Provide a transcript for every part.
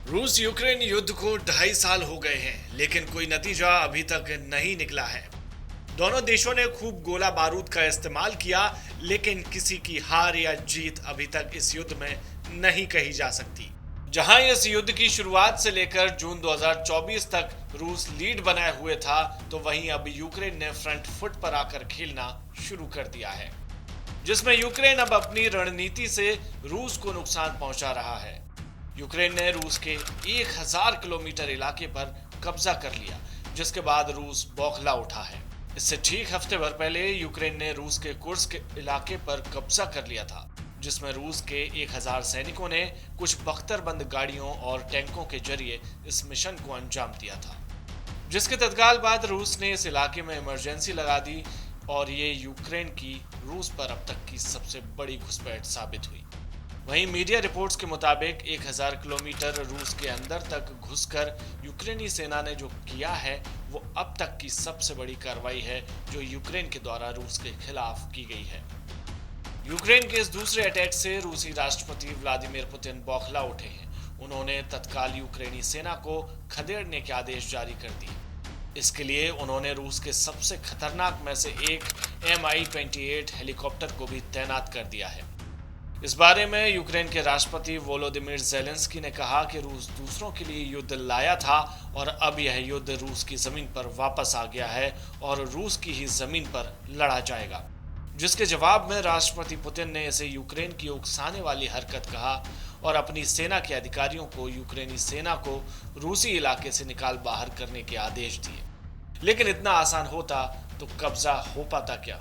रूस यूक्रेन युद्ध को 2.5 साल हो गए हैं, लेकिन कोई नतीजा अभी तक नहीं निकला है। दोनों देशों ने खूब गोला बारूद का इस्तेमाल किया, लेकिन किसी की हार या जीत अभी तक इस युद्ध में नहीं कही जा सकती। जहां इस युद्ध की शुरुआत से लेकर जून 2024 तक रूस लीड बनाए हुए था, तो वहीं अब यूक्रेन ने फ्रंट फुट पर आकर खेलना शुरू कर दिया है, जिसमें यूक्रेन अब अपनी रणनीति से रूस को नुकसान पहुंचा रहा है। यूक्रेन ने रूस के 1000 किलोमीटर इलाके पर कब्जा कर लिया, जिसके बाद रूस बौखला उठा है। इससे ठीक हफ्ते भर पहले यूक्रेन ने रूस के कुर्स्क इलाके पर कब्जा कर लिया था, जिसमें रूस के 1000 सैनिकों ने कुछ बख्तरबंद गाड़ियों और टैंकों के जरिए इस मिशन को अंजाम दिया था, जिसके तत्काल बाद रूस ने इस इलाके में इमरजेंसी लगा दी और ये यूक्रेन की रूस पर अब तक की सबसे बड़ी घुसपैठ साबित हुई। वहीं मीडिया रिपोर्ट्स के मुताबिक 1000 किलोमीटर रूस के अंदर तक घुसकर यूक्रेनी सेना ने जो किया है, वो अब तक की सबसे बड़ी कार्रवाई है जो यूक्रेन के द्वारा रूस के खिलाफ की गई है। यूक्रेन के इस दूसरे अटैक से रूसी राष्ट्रपति व्लादिमीर पुतिन बौखला उठे हैं। उन्होंने तत्काल यूक्रेनी सेना को खदेड़ने के आदेश जारी कर दिए। इसके लिए उन्होंने रूस के सबसे खतरनाक में से एक Mi-28 हेलीकॉप्टर को भी तैनात कर दिया है। इस बारे में यूक्रेन के राष्ट्रपति वोलोदिमीर ज़ेलेंस्की ने कहा कि रूस दूसरों के लिए युद्ध लाया था और अब यह युद्ध रूस की जमीन पर वापस आ गया है और रूस की ही जमीन पर लड़ा जाएगा। जिसके जवाब में राष्ट्रपति पुतिन ने इसे यूक्रेन की उकसाने वाली हरकत कहा और अपनी सेना के अधिकारियों को यूक्रेनी सेना को रूसी इलाके से निकाल बाहर करने के आदेश दिए। लेकिन इतना आसान होता तो कब्जा हो पाता क्या?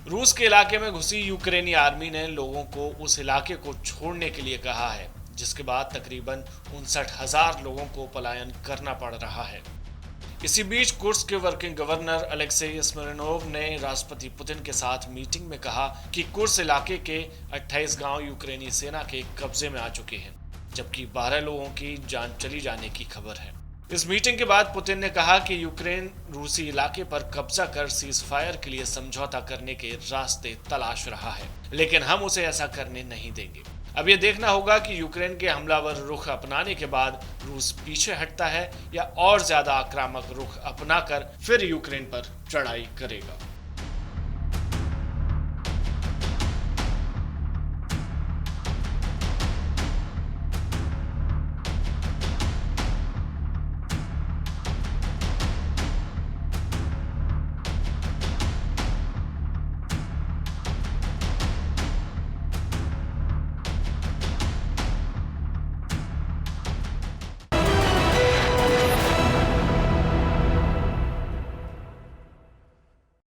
रूस के इलाके में घुसी यूक्रेनी आर्मी ने लोगों को उस इलाके को छोड़ने के लिए कहा है, जिसके बाद तकरीबन 59,000 लोगों को पलायन करना पड़ रहा है। इसी बीच कुर्स्क के वर्किंग गवर्नर अलेक्सेई स्मिरनोव ने राष्ट्रपति पुतिन के साथ मीटिंग में कहा कि कुर्स्क इलाके के 28 गांव यूक्रेनी सेना के कब्जे में आ चुके हैं, जबकि 12 लोगों की जान चली जाने की खबर है। इस मीटिंग के बाद पुतिन ने कहा कि यूक्रेन रूसी इलाके पर कब्जा कर सीज फायर के लिए समझौता करने के रास्ते तलाश रहा है, लेकिन हम उसे ऐसा करने नहीं देंगे। अब यह देखना होगा कि यूक्रेन के हमलावर रुख अपनाने के बाद रूस पीछे हटता है या और ज्यादा आक्रामक रुख अपनाकर फिर यूक्रेन पर चढ़ाई करेगा।